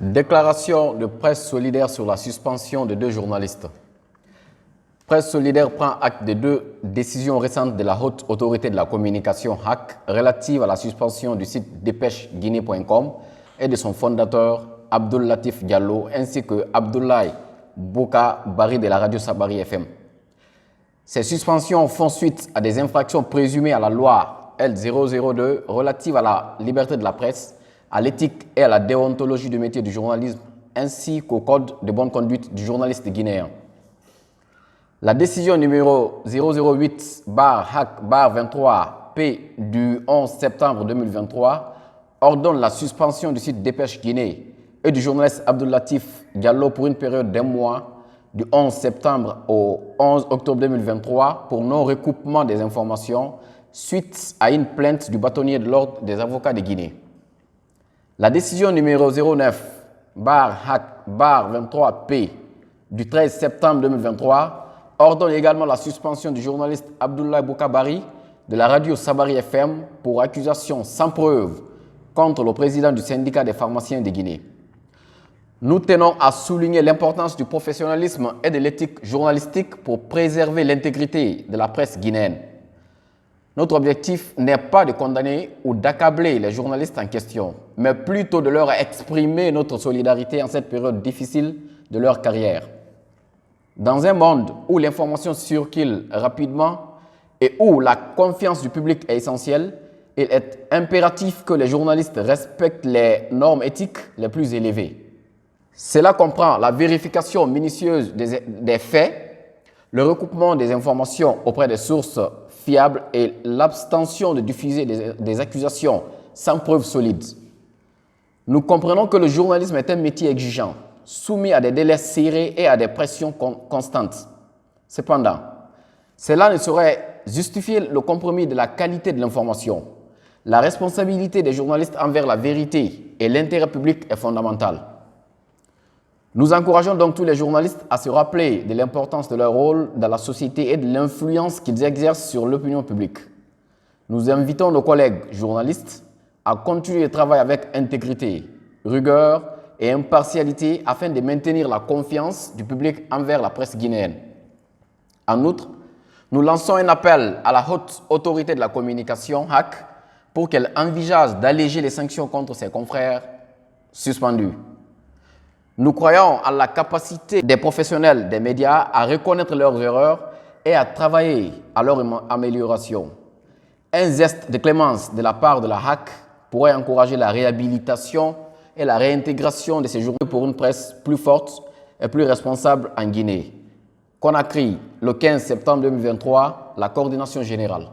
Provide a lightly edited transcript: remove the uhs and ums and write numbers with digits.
Déclaration de Presse Solidaire sur la suspension de 2 journalistes. Presse Solidaire prend acte des 2 décisions récentes de la Haute Autorité de la Communication HAC relative à la suspension du site dépêcheguinée.com et de son fondateur Abdoul Latif Diallo ainsi que Abdoulaye Bouka Bari de la radio Sabari FM. Ces suspensions font suite à des infractions présumées à la loi L002 relative à la liberté de la presse, à l'éthique et à la déontologie du métier du journalisme, ainsi qu'au code de bonne conduite du journaliste guinéen. La décision numéro 008/HAC/23-P du 11 septembre 2023 ordonne la suspension du site Dépêche Guinée et du journaliste Abdoul Latif Diallo pour une période d'1 mois, du 11 septembre au 11 octobre 2023, pour non-recoupement des informations suite à une plainte du bâtonnier de l'ordre des avocats de Guinée. La décision numéro 09/HAC/23-P du 13 septembre 2023 ordonne également la suspension du journaliste Abdoulaye Bouka Bari de la radio Sabari FM pour accusation sans preuve contre le président du syndicat des pharmaciens de Guinée. Nous tenons à souligner l'importance du professionnalisme et de l'éthique journalistique pour préserver l'intégrité de la presse guinéenne. Notre objectif n'est pas de condamner ou d'accabler les journalistes en question, mais plutôt de leur exprimer notre solidarité en cette période difficile de leur carrière. Dans un monde où l'information circule rapidement et où la confiance du public est essentielle, il est impératif que les journalistes respectent les normes éthiques les plus élevées. Cela comprend la vérification minutieuse des faits, le recoupement des informations auprès des sources fiables et l'abstention de diffuser des accusations sans preuves solides. Nous comprenons que le journalisme est un métier exigeant, soumis à des délais serrés et à des pressions constantes. Cependant, cela ne saurait justifier le compromis de la qualité de l'information. La responsabilité des journalistes envers la vérité et l'intérêt public est fondamentale. Nous encourageons donc tous les journalistes à se rappeler de l'importance de leur rôle dans la société et de l'influence qu'ils exercent sur l'opinion publique. Nous invitons nos collègues journalistes à continuer le travail avec intégrité, rigueur et impartialité afin de maintenir la confiance du public envers la presse guinéenne. En outre, nous lançons un appel à la Haute Autorité de la Communication, HAC, pour qu'elle envisage d'alléger les sanctions contre ses confrères suspendus. Nous croyons à la capacité des professionnels des médias à reconnaître leurs erreurs et à travailler à leur amélioration. Un geste de clémence de la part de la HAC pourrait encourager la réhabilitation et la réintégration de ces journaux pour une presse plus forte et plus responsable en Guinée. Conakry, le 15 septembre 2023, la coordination générale.